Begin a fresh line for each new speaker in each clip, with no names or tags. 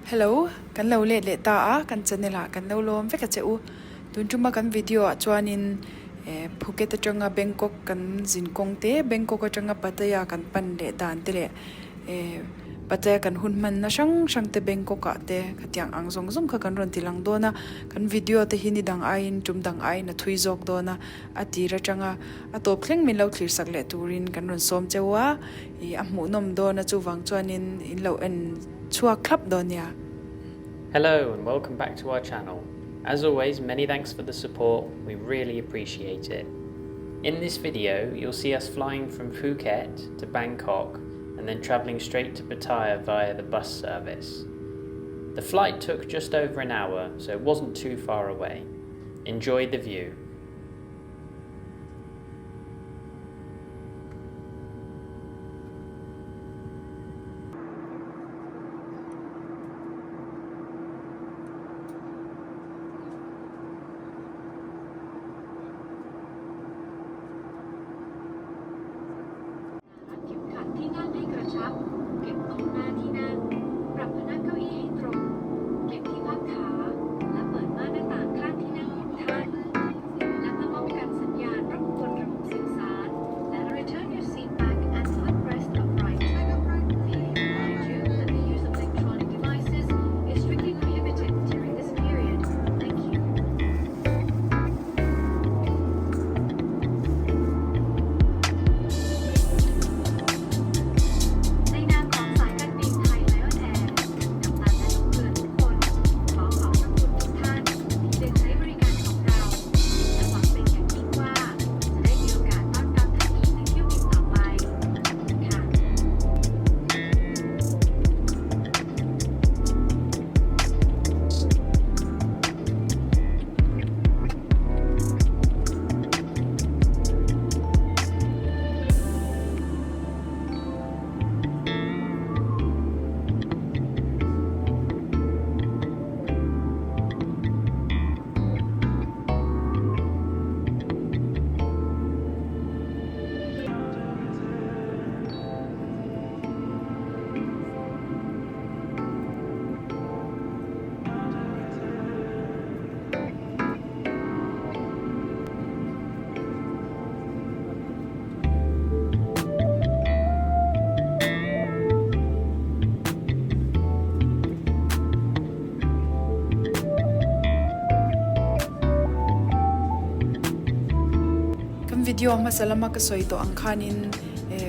Hello, kan lo le ta a kan chanela kan lo lom ve ka cheu tun chuma kan video a chuanin Phuket atanga Bangkok kan zinkong te Bangkok atanga Pattaya kan pan le dan te le Pattaya kan Hmun na sang te Bangkok a te khatiang ang zong zong kha kan ron tilang dona kan video te hini dang ain tum dang ai na thui jok dona atira changa atop thleng min lo thlir sak le turin kan ron som chewa I amu nom dona chuwang chuanin in lo en chua club donia.
Hello and welcome back to our channel. As always, many thanks for the support, we really appreciate it. In this video, you'll see us flying from Phuket to Bangkok and then travelling straight to Pattaya via the bus service. The flight took just over an hour, so it wasn't too far away. Enjoy the view.
Video masalama ka soito ang kanin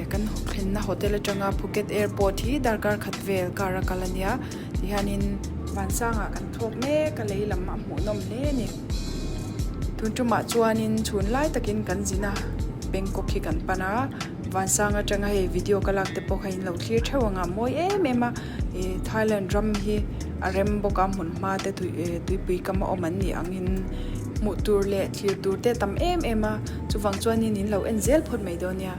kan hokhin na hotel atanga Phuket airport hi darkar khatvel kara kalania tihanin wansanga kan thok me ka leilam amu nom le ni tuntuma chuanin chun lai takin kan zina Bangkok hi kan pana wansanga atanga he video kalak te pokhain lo clear thawanga moi mema Thailand ram hi arem boka mun ma te tui kama oman ni angin mu tur le thlir tur te tam ema chuwang chuanin in lo enzel phot mai donia.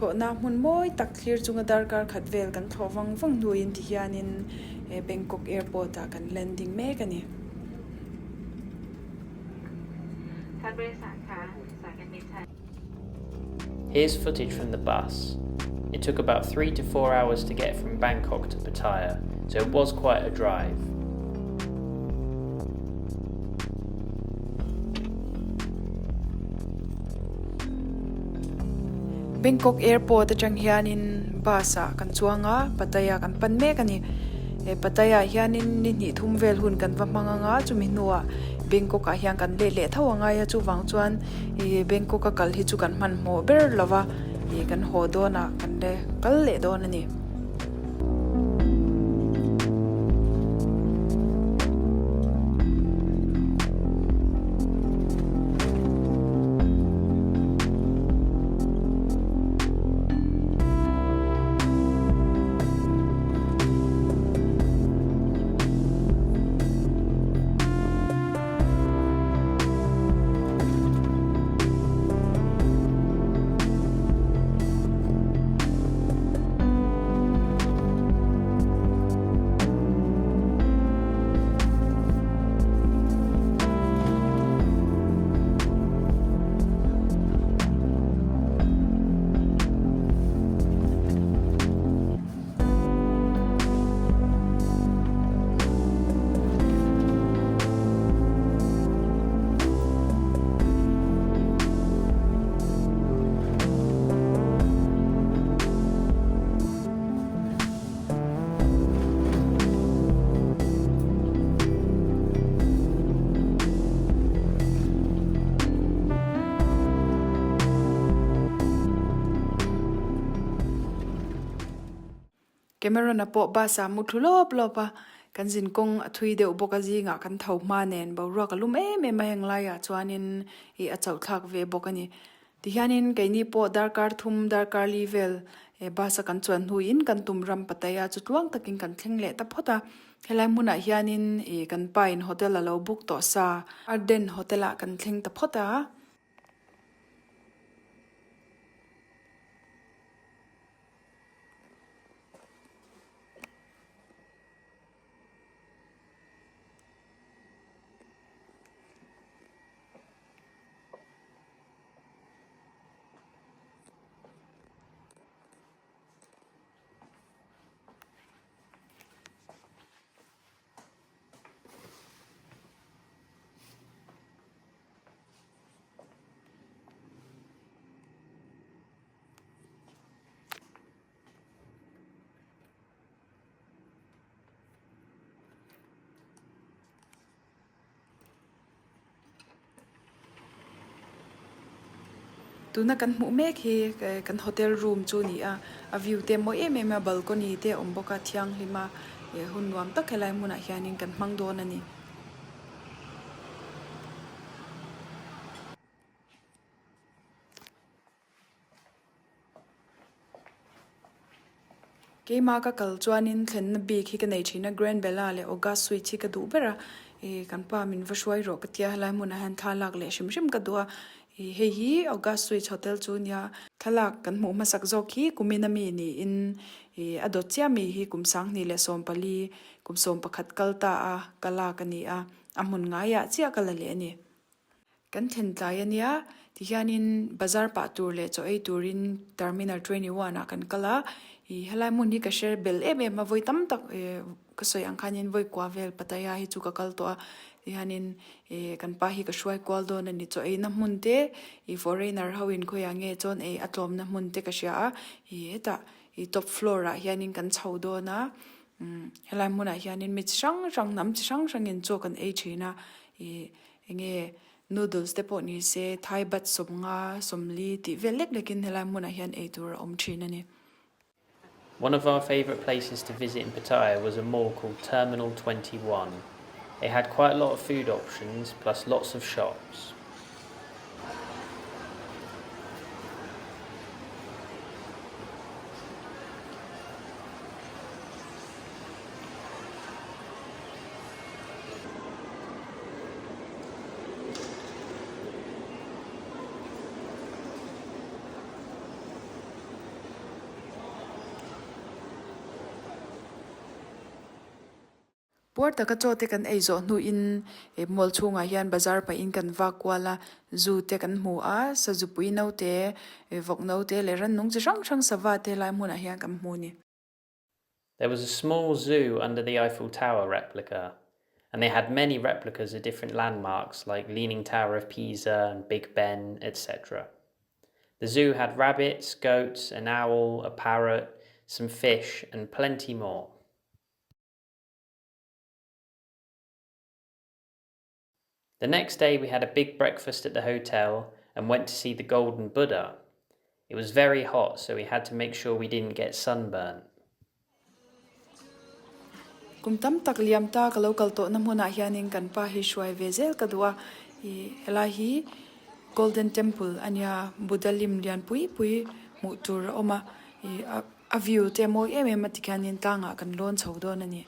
tho na mun moi tak clear chunga darkar khatvel kan tho wang nuin ti hianin Bangkok airport a kan landing me kani
Here's footage from the bus. It took about 3 to 4 hours to get from Bangkok to Pattaya, so it was quite a drive.
Bangkok airport atang hianin basa kan chuanga Pattaya kan pan me kani Pattaya hianin ni thum vel hun kan vamanga nga chumi nuwa Bangkok a hian kan le thawanga ya chu wang chuan Bangkok ka kal hi chu kan man mo ber lova kan ho do na kan le kal le do na ni camera na po ba sa muthulop lopa kan jin kong athui de ubokaji nga kan thau ma nen bo ro ka lum me mayang la ya chuanin a chau thak ve bokani ti hianin kaini po darkar thum darkar level ba sa kan chuan huin kan tumram Pattaya chu tuang takin kan thengle ta phota helai muna hianin kan pain hotel alo book to sa arden hotel a kan thleng ta phota tuna kan mu mek hi kan hotel room chu ni a view te mo em balcony te omboka thiang lima hunwam tak helai muna hianin kan hmang don ani keima ka kal chuanin thlen na bi khi ka nei thina grand bella le oga suite chi ka du bera kan pa min vashwai ro ka tia helai muna han thalak le shim ka duwa hi August Suite Hotel chunia thalak kan mu masak zo khi kuminami ni in adotchia mi hi kumsang ni le sompali kumsom pakhat kalta a kala kani a amun nga ya chia kala le ni kan then tlaiania ti hianin bazar pa tur le cho ei turin terminal 21 a kan kala helai mun ni ka share bel ma voi tam tak ka soi angkhanin voi kwavel Pattaya hi chu ka kal to hianin kan pa hi ka shwai kwal don ani cho ei na mun te foreigner hawin khoya nge chon ei atlom na mun te ka sha ta top floor a hianin kan chho do na helai mun a hianin mi chang nam chang in cho kan ei thina nge noodles te po ni se thai bat somnga somli ti velek lekin helai mun a hian ei tur om thina ni
One of our favourite places to visit in Pattaya was a mall called Terminal 21. It had quite a lot of food options, plus lots of shops.
Puerta ka cho te kan eizo nu in mol chunga hian bazar pa in kan vakwala zu te kan mu a sa zupui no te vok no te le ran nung chi rang rang sawa te lai mun a hian kan mu ni.
There was a small zoo under the Eiffel Tower replica, and they had many replicas of different landmarks like Leaning Tower of Pisa and Big Ben, etc. The zoo had rabbits, goats, an owl, a parrot, some fish, and plenty more. The next day we had a big breakfast at the hotel and went to see the Golden Buddha. It was very hot, so we had to make sure we didn't get sunburnt.
Kum tam tak liam ta ka local to na hmuna hianin kan pa hi shwai vezel ka duwa hela hi Golden Temple ania Buddha lim lian pui pui mu tur oma a view te mo em matikanin tanga kan lon chho na ni.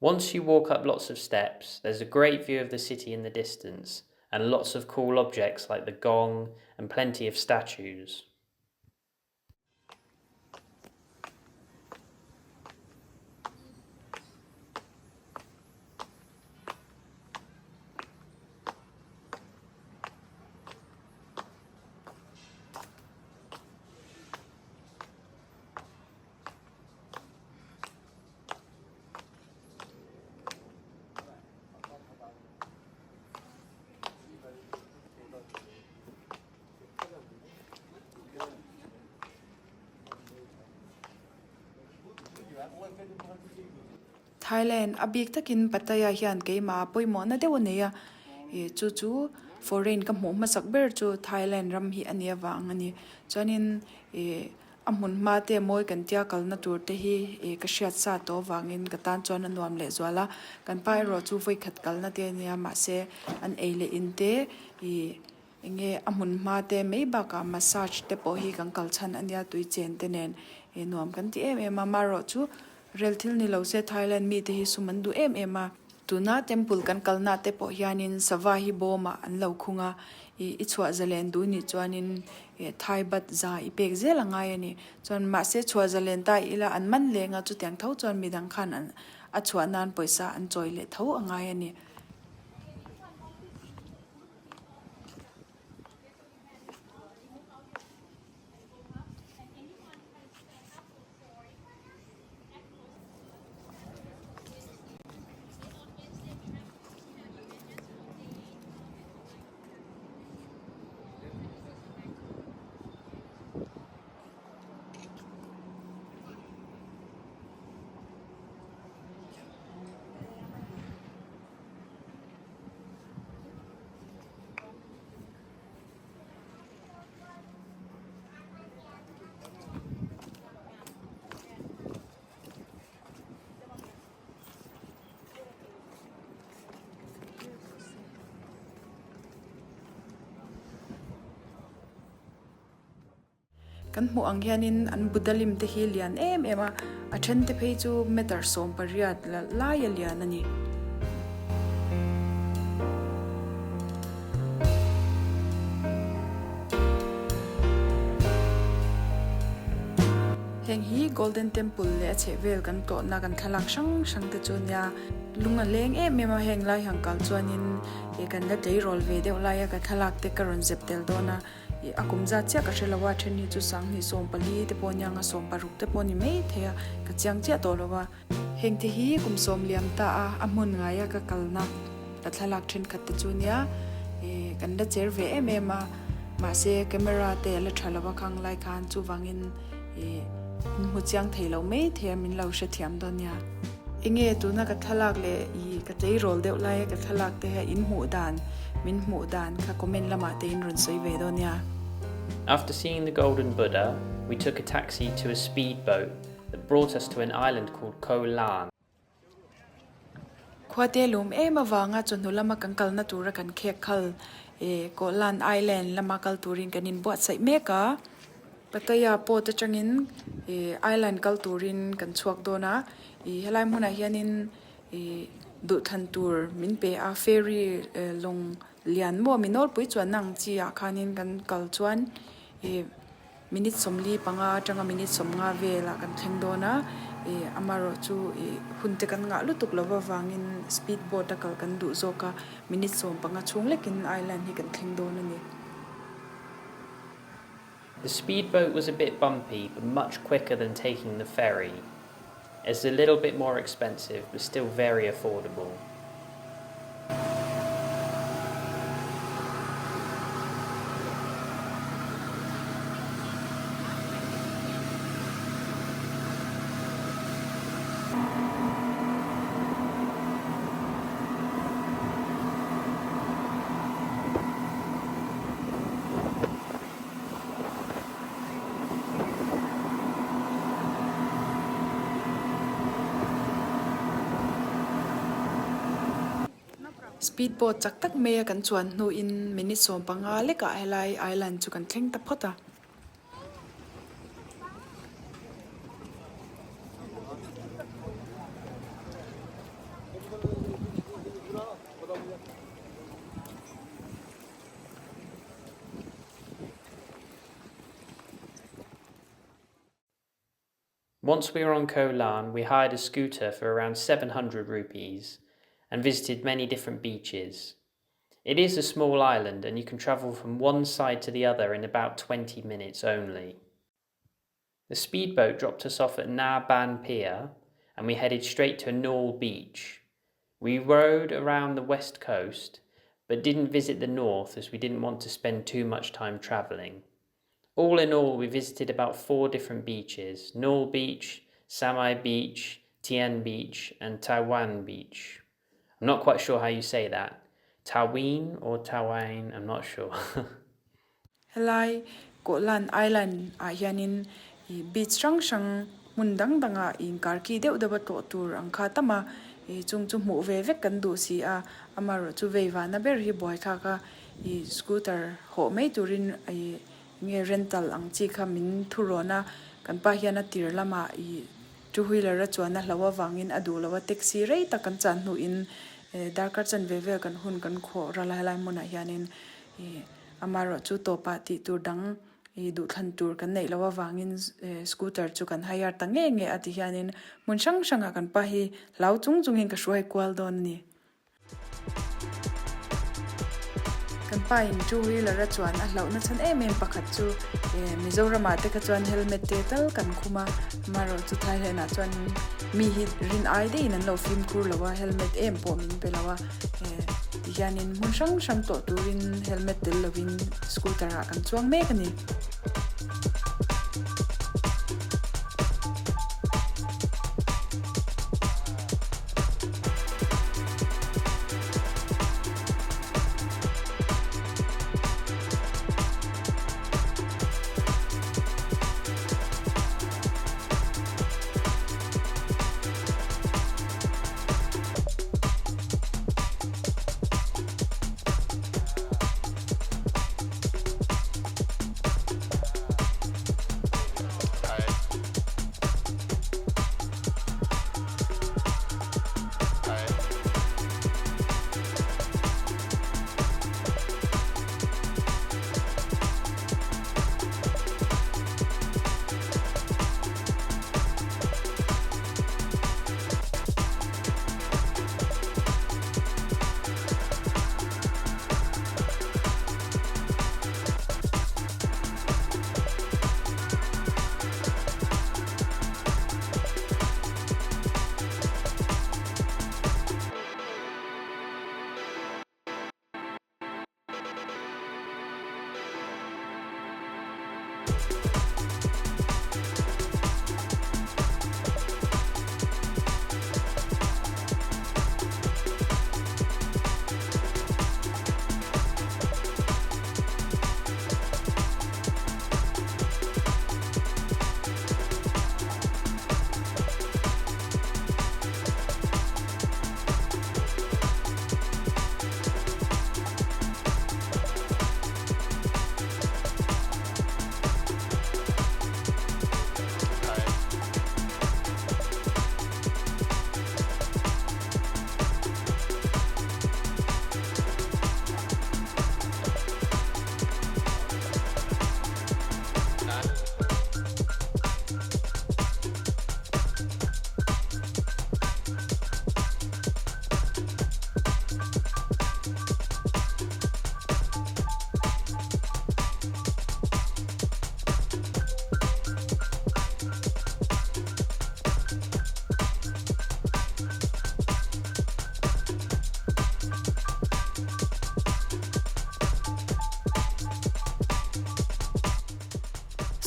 Once you walk up lots of steps, there's a great view of the city in the distance and lots of cool objects like the gong and plenty of statues.
Thailand abik takin Pattaya hian keima poimo na dew neya chu foreign ka hmu ma sakber chu Thailand ram hi ania wang ani chanin amun ma te moi kan tia kal na tur te hi ka hriat sa to wangin ka tan chon anuam le zwala kan pai ro chu voi khat kal na te nia ma se an eile in te nge amun ma te mei ba ka massage te po hi kan kal chan ania tui chen te nen nuam kan ti ma ro chu rel thil ni lo se Thailand mi te hi sumandu ma tuna temple kan kalna te po hianin sawa hi boma an lo khunga I chwa zalen du ni chuanin Thai bat za I pek zel angai ani chuan ma se chwa zalen ta ila an man lenga chu tiang tho chuan midang khan an a chwa nan poisa an choi le tho angai ani. Kan hmu ang hianin an Buddha lim te hi lian a then te phei chu meter som pariat la ya lian ani. Heng hi Golden Temple le che vel kan to na kan thalak sang te chunya lunga leng ma heng lai hang kal chuanin kan la dei rol ve deuh lai ka thalak te karon zeptel dona akumza chia ka shelawa theni chu sang ni som pali te ponya nga som paruk te poni mei thea ka chiang chia to lowa heng te hi kum som liam ta a mun nga ya ka kalna ta thalak thin khat te chunia kan da cher ve ma se camera te la thalawa khang lai khan chu wangin mu chiang theilo mei thea min lo she thiam donia inge tu na ka thalak le ka tei rol deuh lai ka thalak te in mu dan min mu dan ka comment lama te in run soi ve donia.
After seeing the Golden Buddha, we took a taxi to a speedboat that brought us to an island called Ko Larn.
Khwate lum ma wanga chunulama kankal na tura kan khek khal Ko Larn Island lama kalturin kanin buat sai meka Pattaya po ta changin island kalturin kan chuak dona helai hmuna hianin du than tur min pe a ferry long lian mo minor pui chuan nang chi a khanin kan kal chuan minute somli panga tanga minute somnga vela kan thleng dona amaro chu hunte kan nga lutuk lova wangin speedboat ta kal kan du zoka minute som panga chung lekin island hi kan thleng dona ni
The speedboat was a bit bumpy, but much quicker than taking the ferry. It's a little bit more expensive, but still very affordable.
Speedboat chak tak me kan chuan nu in minute som panga leka helai island chu kan thleng ta phota
Once we were on Ko Larn, we hired a scooter for around 700 rupees and visited many different beaches. It is a small island and you can travel from one side to the other in about 20 minutes only. The speedboat dropped us off at Na Ban Pier and we headed straight to Nol Beach. We rode around the west coast but didn't visit the north as we didn't want to spend too much time travelling. All in all, we visited about 4 different beaches: Nol Beach, Samai Beach, Tien Beach and Taiwan Beach. I'm not quite sure how you say that. Tawin or Tawain, I'm not sure.
helai Ko Larn Island a hianin beach rang sang mundang danga in karki deuh deba to tur ang kha tama chung chu mu ve vek kan du si a amaro chu veiwa na ber hi boy kha ka scooter ho mei turin nge rental ang chi kha min thurona kan pa hiana tir lama two wheeler ra chuan a hlawa wangin adu lawa taxi rei ta kan chan nu in darkar chan ve ve kan hun kan kho ra la lai mona hianin amaro chu to pa ti tur dang du than tur kan nei lawa wangin scooter chu kan hire ta nge nge ati hianin mun sang sanga kan pa hi lau chung chung hin ka shwai kwal don ni kan pa in two wheeler ra chuan a hlau na chan em pakhat chu Mizoram ate ka chuan helmet te tal kan khuma maro chu Thailand a chuan mi hi rin ai de in an lo film kur lawa helmet em po min pe lawa hianin mun sang sang to turin helmet tel lovin scooter a kan chuang me kani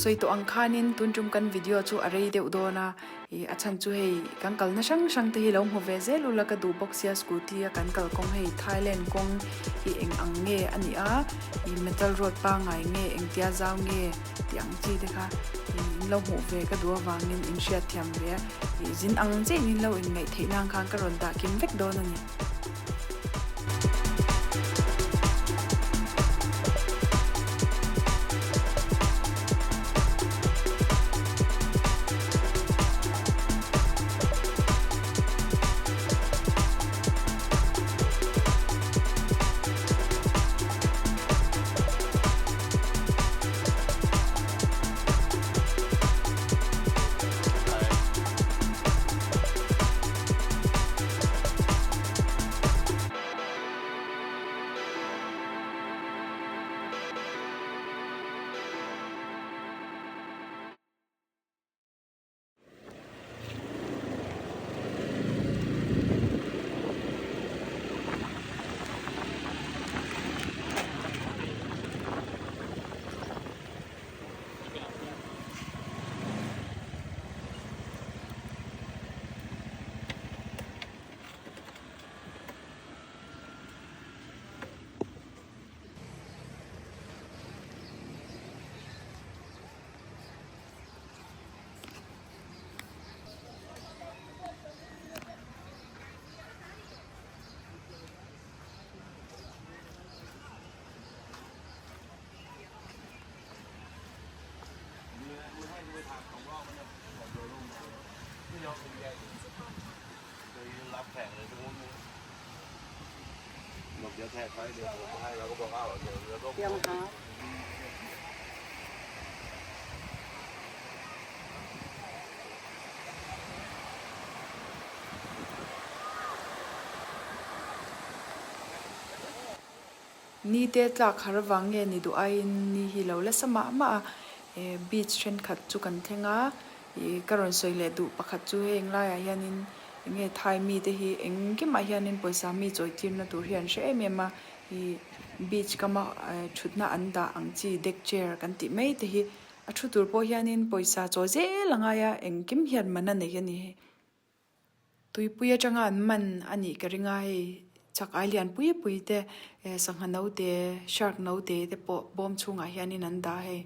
soi to ang khanin tunjum kan video chu arei deuh dona achan chu hei kankal na sang te hi lom hove ze lula ka du boxia scooty a kankal kong hei Thailand kong hi eng ang nge ani a metal road pa ngai nge eng tia zaw nge tiang chi te kha lo hove ka du wangin in sha thiam ve zin ang che ni lo eng ngai theinang khang ka ron da kim vek don ani ni te tlak harwang nge ni du ai ni hi lo la sama ma beach chen khat chu kan thenga karon soile du pakhat chu heng la ya hianin nge thai mi te hi eng ki ma hianin poisa mi choi tim na tur hian she em ma hi beach kama thutna anda angchi deck chair kan ti mai te hi a thu tur po hianin poisa cho je langa ya eng kim hian mana nei ani tuipuya changa man ani karinga hei chak island pui te sangha no te shark no te po bom chunga hianin an da hei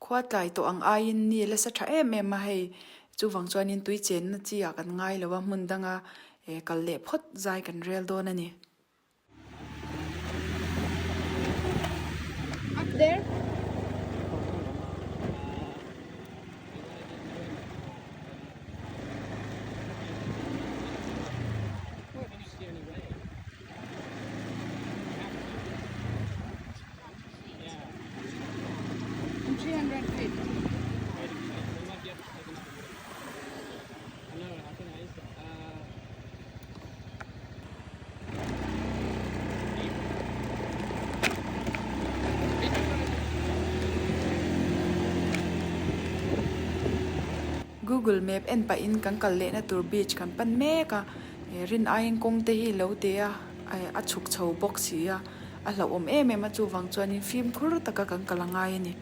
khwatlai to ang ain ni la sa tha em ma hei chu wang chuanin tui chen na chi a kan ngai lowa hmun danga kal le phot zai kan rel don ani up there Google Map en pa in kan kal le na tur beach kan pan me ka rin aing kong te hi lo te a chuk chho box hi a lo om em ma chu wang chuan in film khur taka kan kalangai ni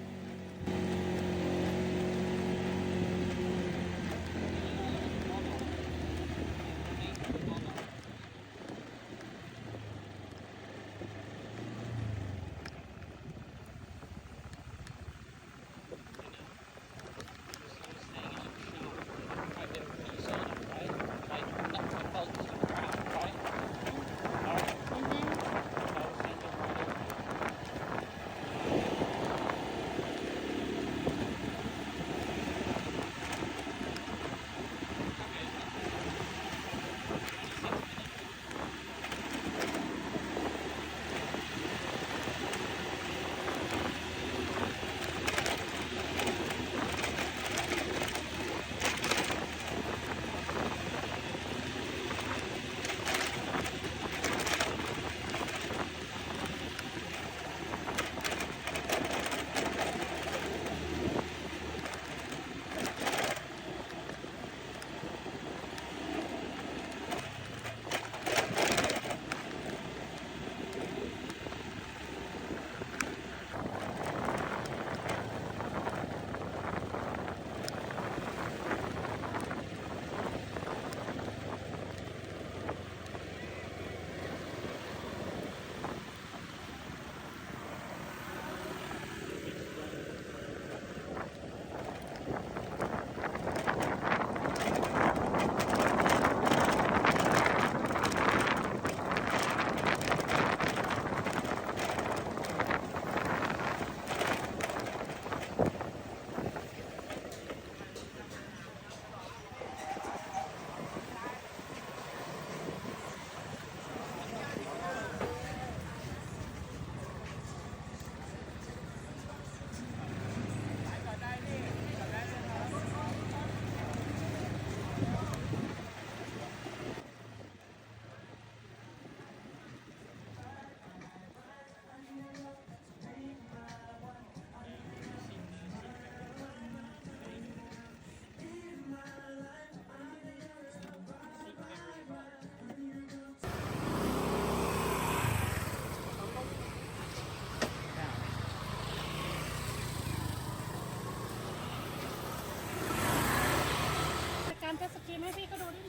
สกรีมให้พี่ก็ดูดิ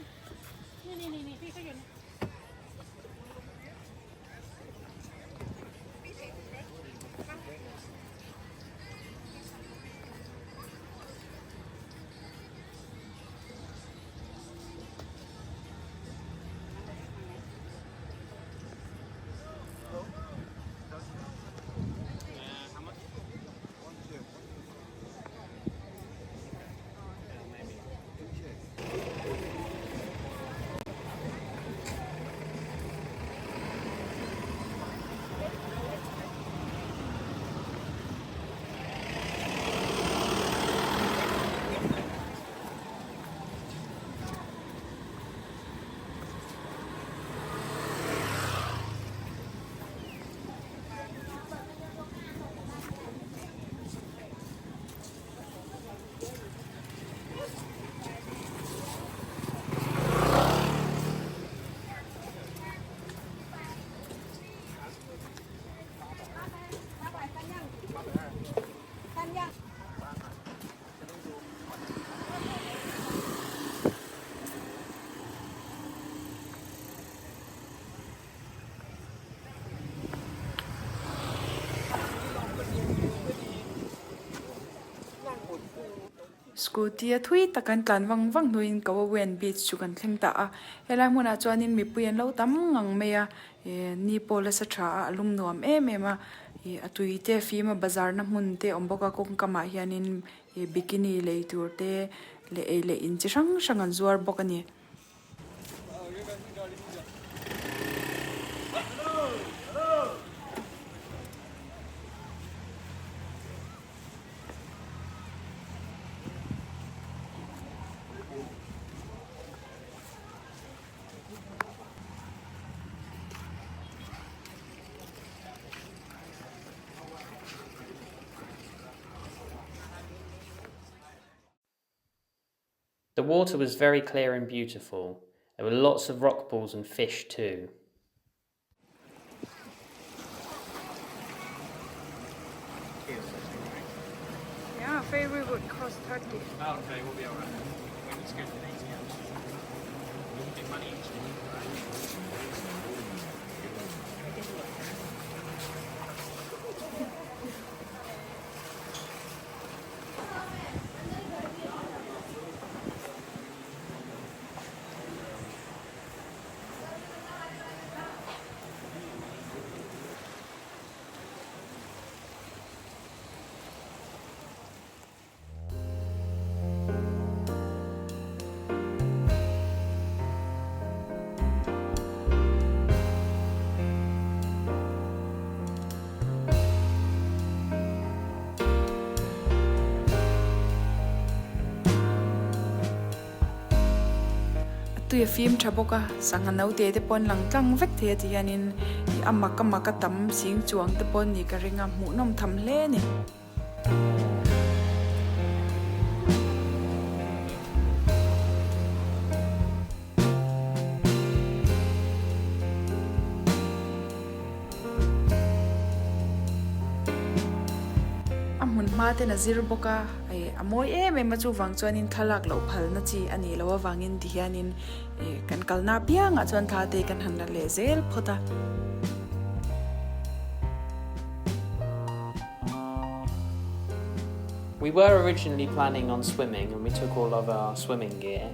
นี่พี่เขาอยู่นี่
Scooty a thui takan tlan wang nuin kawa wen beach chukan thlengta a hela hmuna chuanin mipuian lo tam ngang meya ni pola sa tha alum nuam em a atui te fima bazar na hmun te omboka kong kama hianin bikini leitur te le in chi sang sang an zuar bokani.
The water was very clear and beautiful. There were lots of rock pools and fish too.
Yeah, ferry would cost 30.
Oh, okay, we'll be alright. When it's good for 80 hours. We'll get money each day,
Tui film chaboka sanga nau te te pon lang tlang vek the ti yanin amaka tam sing chuang te pon ni ka ringa mu nom tham hle ni. Ma te na zir boka ai amoi me ma chu wang chuanin thalak lo phal na chi ani lo wangin dianin kan kalna pianga chuan tha te kan han le zel phota.
We were originally planning on swimming and we took all of our swimming gear,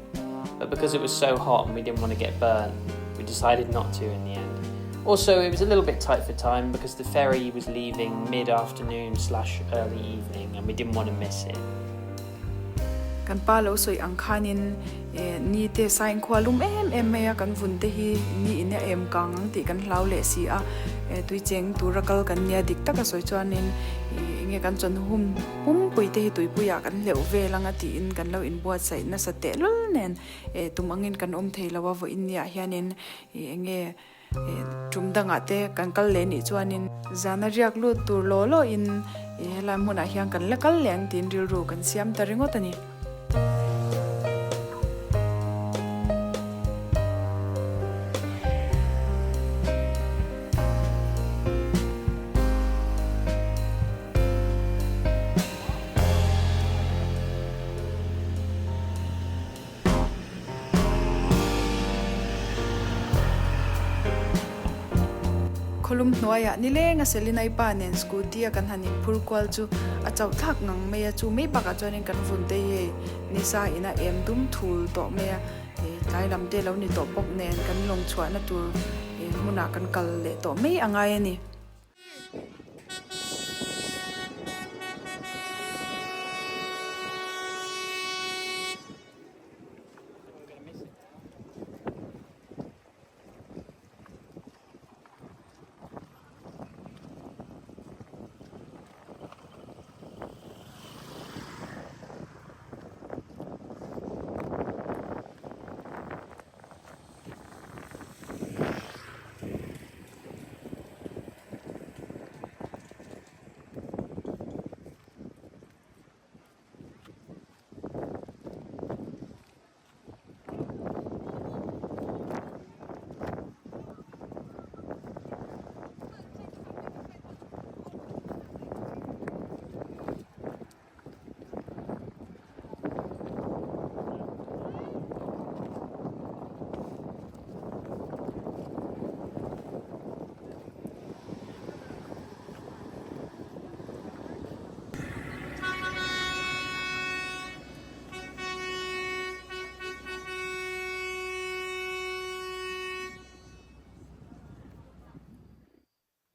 but because it was so hot and we didn't want to get burnt, we decided not to in the end. Also, it was a little bit tight for time because the ferry was leaving mid-afternoon/early evening and we didn't want to miss it.
Kan pa lo soi ang khanin ni te sain khwalum em me kan vun te hi ni ina em kang ti kan hlau le si a tui cheng turakal kan nia dik taka soi chuanin nge kan chon hum pui te hi tui puya kan leu ve langa ti in kan lo in buat sai na sa te lul nen tumangin kan om thei lawa vo in nia hianin nge trumdanga te kan kal le ni chuanin zana riak lu tur lo in hela hmuna hiang kan la kal leng tin ril ru kan siam taringo tani. khulum hnuaya ni lenga selinai panen scooty a kan hanin phurkwal chu a chau thak ngang me chu me baka chonin kan vun te ye ni sa ina em dum thul to me Thailam te lo ni to pok nen kan long chua na tur muna kan kal le to me angai ani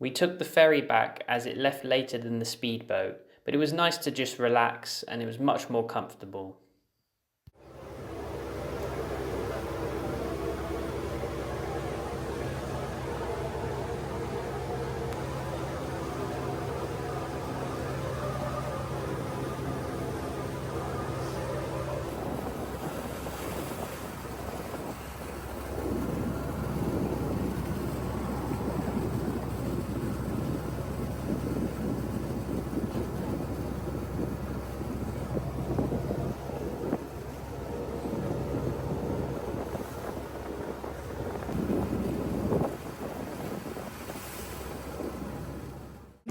We took the ferry back as it left later than the speedboat, but it was nice to just relax and it was much more comfortable.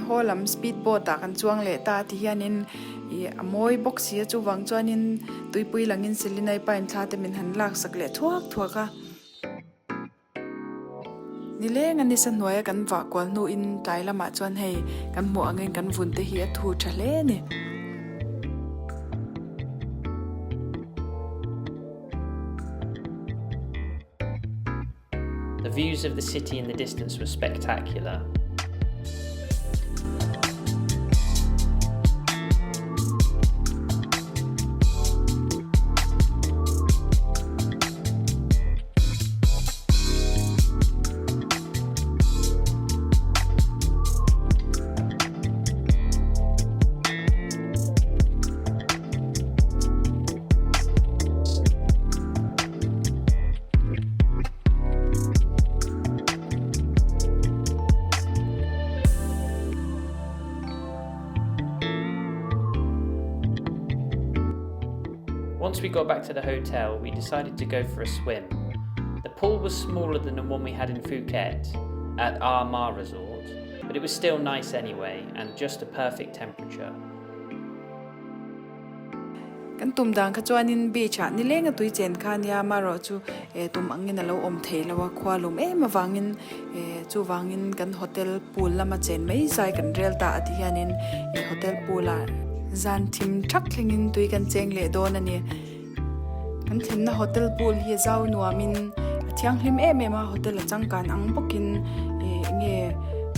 holam speedboat ta kan chuang le ta ti hianin amoi box hi chu wang chuanin tuipui langin silinai pain thla te min han lak sak le thuak thuaka nileng ani san noya kan wa kwal nu in tailama chuan hei kan mu angin kan vun te hi a thu thale ni
The views of the city in the distance were spectacular. Once we got back to the hotel, we decided to go for a swim. The pool was smaller than the one we had in Phuket at our Ma resort, but it was still nice anyway and just a perfect temperature.
kan tum dang kha chuanin beach a ni lenga tui chen kha nia ma ro chu tum angin alo om thei lawa khwalum ma wangin chu wangin kan hotel pool lama chen mai sai kan rel ta ati hianin hotel pool a zan thim thak thlingin tui kan cheng le don ani kan thinna hotel pool hi zau nuamin thiang hlim ma hotel a changkan ang bokin nge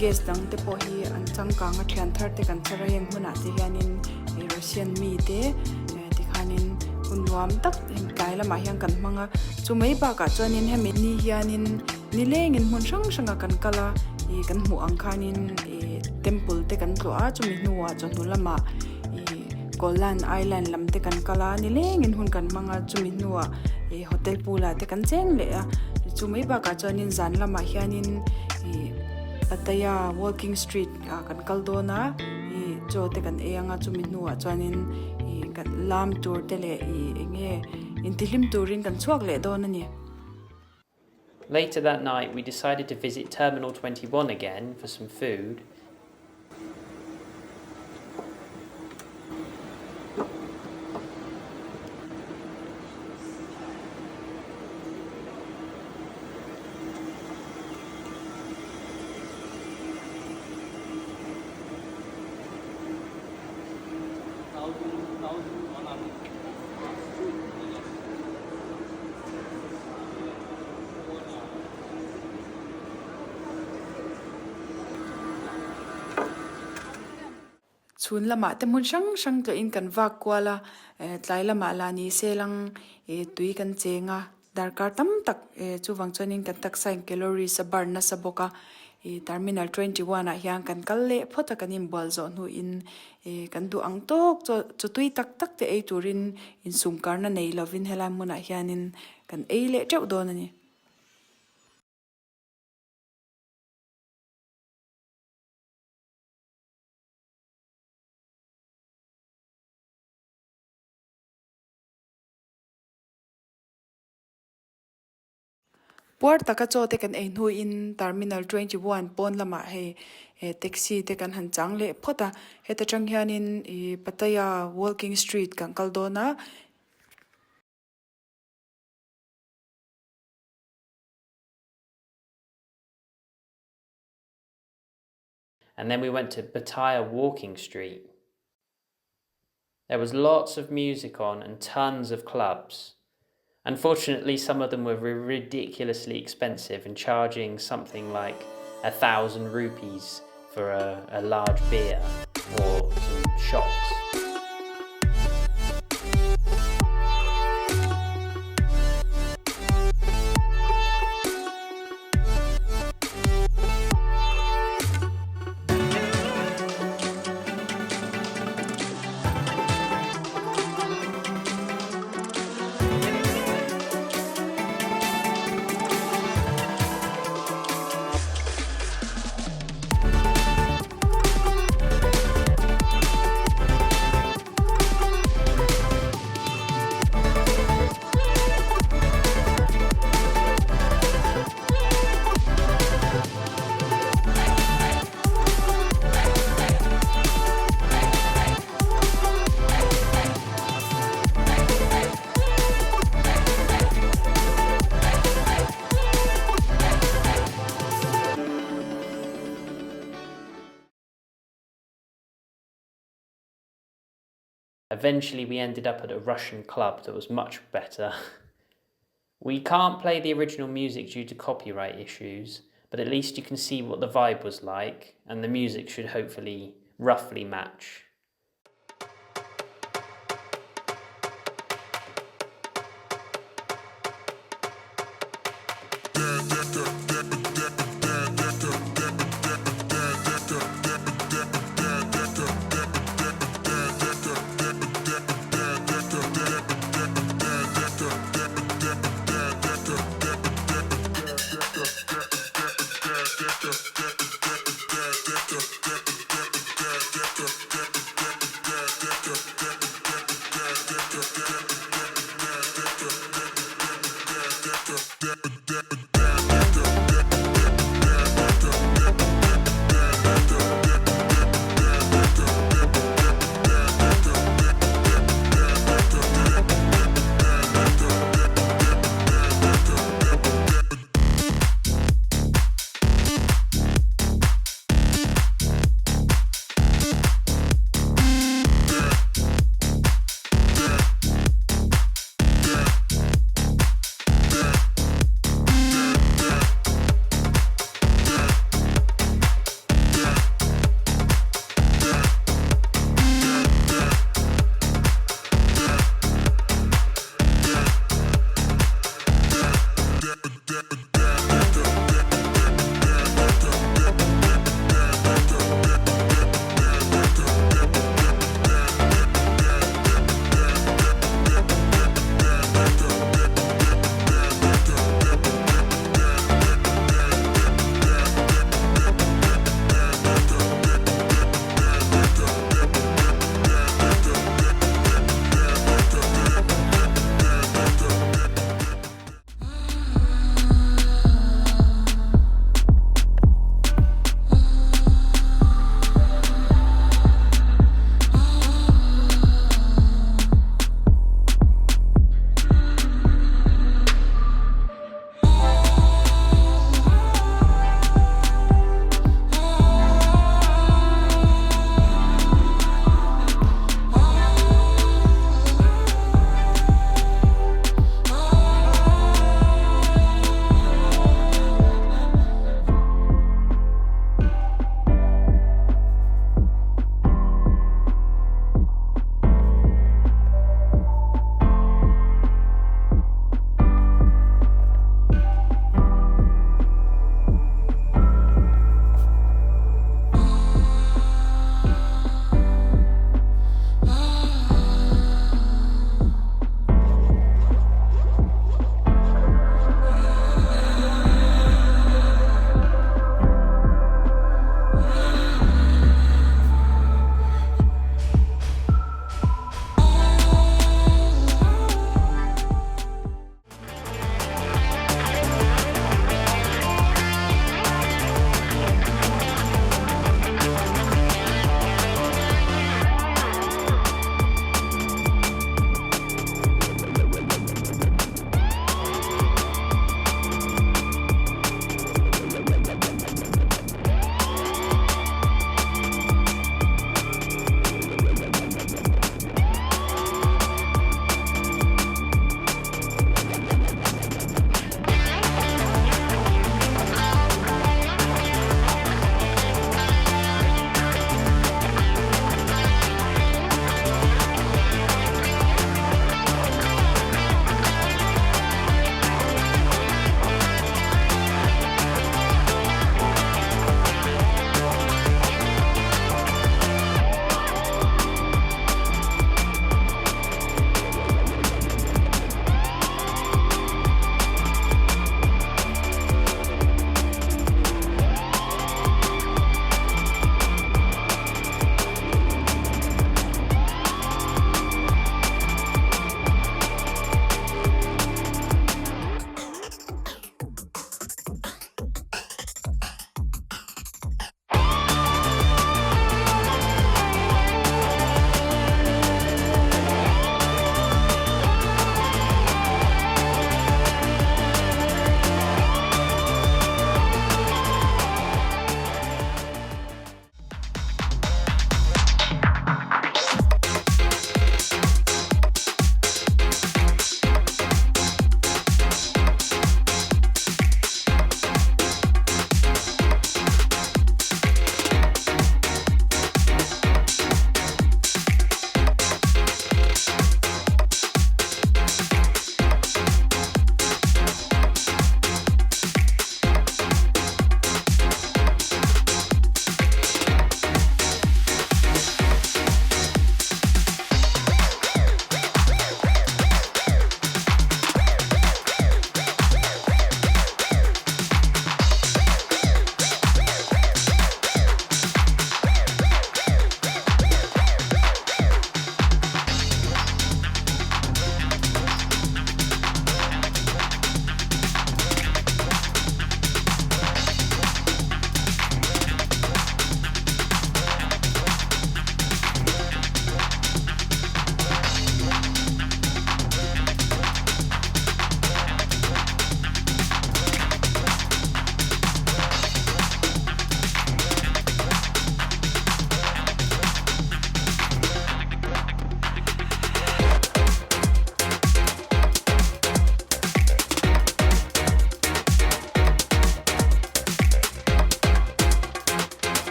guest dang te po hi an changkang a thian thar te kan chara heng huna te hianin Russian mi te hanin unwam tak kai lama hiang kan manga chumei ba ka chuanin hemi ni hianin nilengin mun sang sanga kan kala kan mu angkhanin temple te kan tlo a chumi nuwa chonu lama Ko Larn island lam te kan kala nilengin hun kan manga chumi nuwa hotel pula te kan cheng le a chumei ba ka chuanin zan lama hianin Pattaya walking street kan kaldona cho te kan anga chumi nuwa chuanin kan lam tour te le nge intilim touring kan chuak le don ani
Later that night, we decided to visit Terminal 21 again for some food.
thun lama te mun sang to in kan vak kwala tlai lama la ni selang tui kan chenga darkar tam tak chu wang chonin kan tak sain calories sa bar na sa boka terminal 21 a hian kan kalle phota kanin bol zo nu in kan du ang tok chu tui tak tak te ei turin in sungkar na nei lovin hela muna hianin kan ei le cheu don ani puar taka cho te kan ei nu in terminal 21 pon lama he taxi te kan han chang le phota heta chang hianin Pattaya walking street kan kaldona.
And then we went to Pattaya Walking Street. There was lots of music on and tons of clubs. Unfortunately, some of them were ridiculously expensive and charging something like 1,000 rupees for a large beer or some shots. Eventually we ended up at a Russian club that was much better. We can't play the original music due to copyright issues, but at least you can see what the vibe was like, and the music should hopefully roughly match.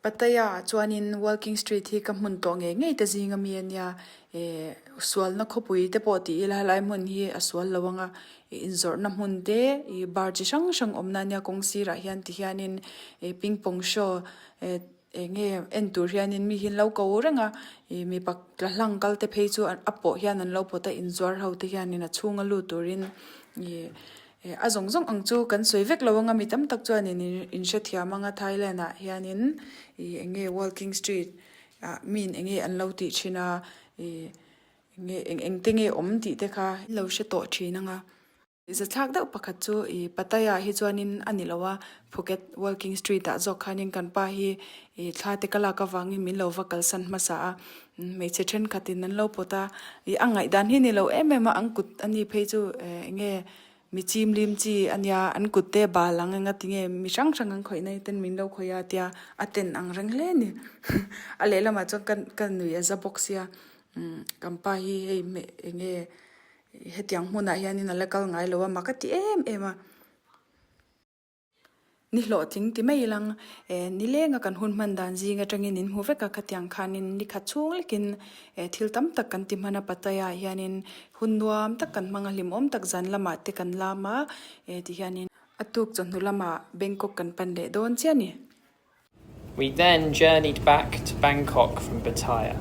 Pattaya chuanin walking street hi ka hmun to nge ta zinga mi ania sual na khopui te poti ila lai hmun hi aswal lawanga inzor na hmun te I bar chi sang sang omna nia kongsi ra hian ti hianin ping pong show nge entur hianin mi hin lo ko ranga mi pak tlang kal te phei chu apo hian an lo pota inzor ho te hianin a chunga lu turin a zong zong ang chu kan soivek lawanga mi tam tak chuan in sha thia manga Thailand a hianin enge walking street min enge an lo ti china enge eng tenge om ti te kha lo she to thina nga is a thak da pakhat chu Pattaya hi chuanin anilowa Phuket walking street a zok khanin kan pa hi thla te kala ka wangi min lo vakal san masa me che then khatin nan lo pota angai dan hi ni lo emema angkut ani phei chu enge mi chim lim chi anya an kutte ba lang nga tinge mi sang sang ang khoi nei ten min lo khoya tia aten ang rang le ni ale lama chon kan nui as a box ya kampa hi hei me nge hetiang hmuna hianin ala kal ngai lowa makati ema ni hlo ting ti mai lang ni lenga kan hun man dan ji nga tangin in huwe ka khatyang khanin ni khachung lekin thil tam tak kan ti mana Pattaya hianin hunnuam tak kan manga limom tak zan lama te kan lama ti hianin atuk chonhu lama Bangkok kan pan le don chiani.
We then journeyed back to Bangkok from Pattaya.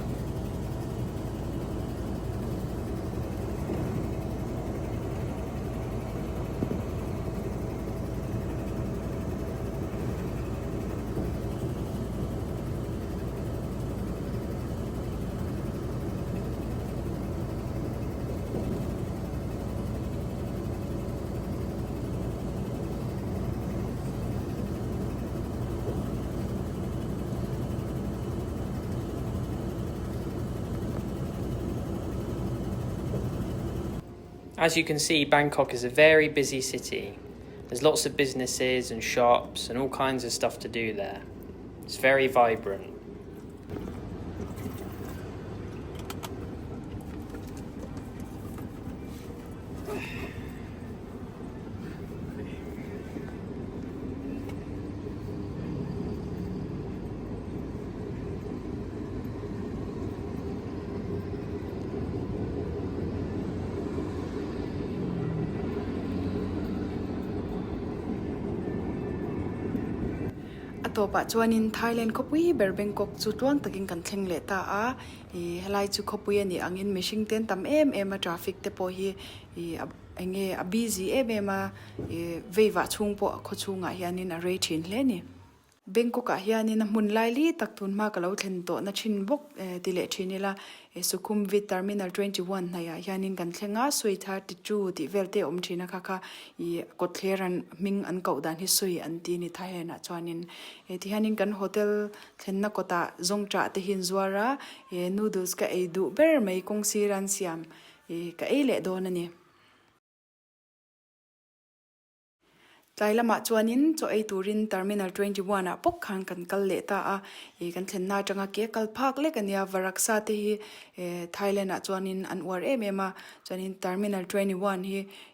As you can see, Bangkok is a very busy city. There's lots of businesses and shops and all kinds of stuff to do there. It's very vibrant.
Topa chuanin Thailand khopui ber Bangkok chu tuang takin kan thleng le ta a helai chu khopui ani angin mishing ten tam em traffic te po hi enge a busy ema veiwa chung po khochunga hianin a rei thin hle ni Bangkok a hianin hmun lai li tak tun ma kalo thlen to na thin bok tile thinila Sukhumvit terminal 21 na ya hianin kan thlenga sui 32 ti velte om thina kha kotleran ming an ko dan hi sui an ti ni Thailand a chuanin ti hanin kan hotel thlenna kota zongtra te hin zuara noodles ka edu ber mai kongsi ran siam ka ele don ani Tlailama chuanin cho ei turin terminal 21 a pok khan kan kal le ta a kan thlenna tanga ke kal phak le kania varaksa te hi Thailand a chuanin an war ema chuanin terminal 21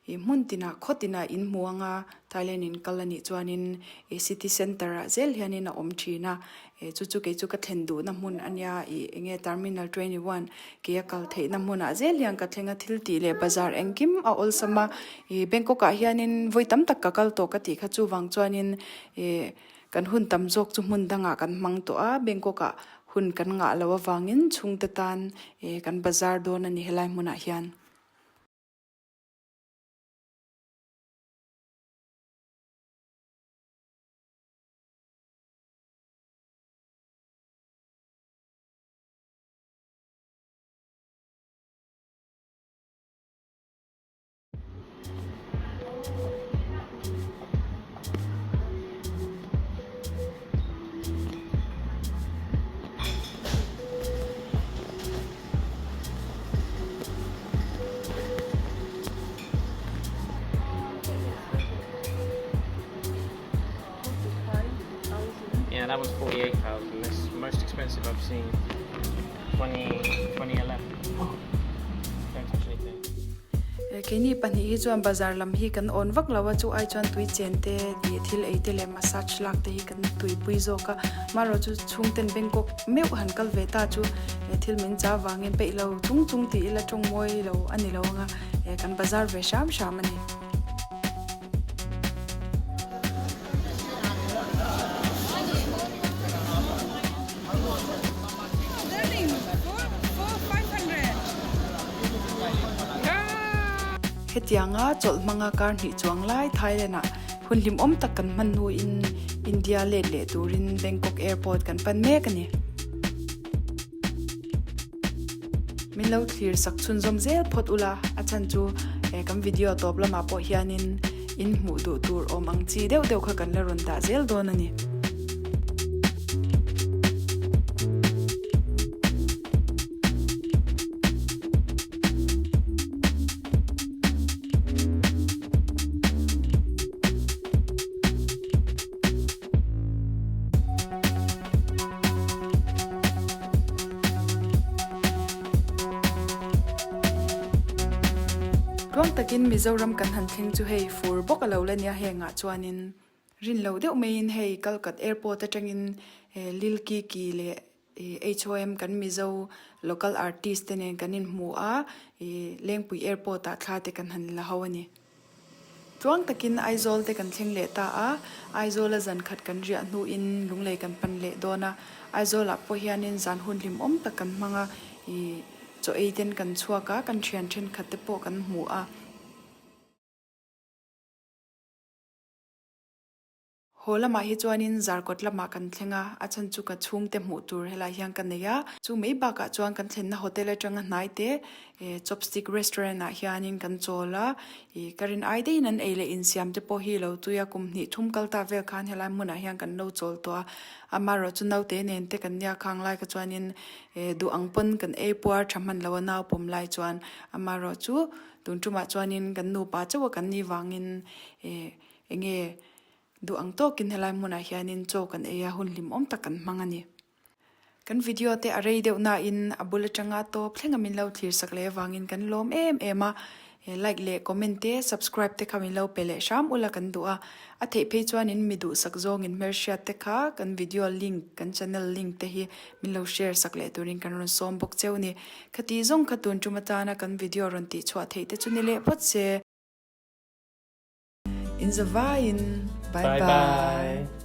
hi muntina khotina in muanga Thailand in kalani chuanin city center a zel hianin a om thina chu ke chu ka thlendu na mun ania enge terminal 21 ke kal theina mun a zel yang ka thlenga thilti le bazar engkim a olsama Bangkok a hianin voitam tak ka kal to ka ti kha chu wang chuanin kan hun tam jok chu mun danga kan mang to a Bangkok a hun kan nga lawa wangin chungta tan kan bazar don ani helai muna hian
Yeah, that was 48,000. That's the most expensive I've seen. 2011. Don't touch anything.
Kini pani hi chuan bazar lam hi kan on vak lawa chu ai chuan tui chen te ti thil ei te le massage lak te hi kan tui pui zo ka maro chu chungten Bangkok meu han kal ve ta chu thil min cha wangin pe lo chung chung ti ila chung moi lo ani lo nga kan bazar ve sham sham ani hetianga chol manga kar ni chuang lai Thailand na hunlim om tak kan manu in India le turin Bangkok airport kan pan me kani min lo clear sak chun zom zel phot ula achan chu kam video top lama po hianin in mu du tur om ang chi deuh kha kan la ron da zel don ani Ruang takin Mizoram kan han thleng chu hei fur bok alo la nia henga chuanin rin lo deuh mein hei Kalkat airport atangin lilki ki le HOM kan Mizo local artist ne kanin mu a lengpui airport ta thla te kan han la hawani chuang takin aizol te kan thleng le ta a aizol a zan khat kan ria nu in lunglei kan pan le dona aizol a po hianin zan hun lim om ta kan manga cho eiten kan chuaka kan thian then khatte po kan mu a holama hi chuanin zarkot lama kan thlenga achan chu ka chung te mu tur hela hiang kan neya chu mei ba ka chuan kan thlenna hotel atanga hnai te chopstick restaurant a hianin kan chola karin aide nan eile in siam te po hi lo tuya kum ni thum kalta vel khan hela muna hiang kan no chol to amaro chu nau te nen te kan nya khang lai ka chuanin du angpon kan e puar thaman lawa naw pom lai chuan amaro chu tun tuma chuanin kan nu pa chawa kan ni wangin enge du ang to kin helai muna hianin cho kan eya hunlim om takan mangani kan video te arei deuh na in abula tanga to thlenga min lo thlir sakle wangin kan lom ema like le comment te subscribe te khamin lo pele sham ula kan du'a a thei phei chuan in midu sak zong in mersia te kha kan video link kan channel link te hi min lo share sakle turin kan ron som bok cheuni khati zong khatun chumata na kan video ron ti chwa thei te chuni le pot se in the vine bye bye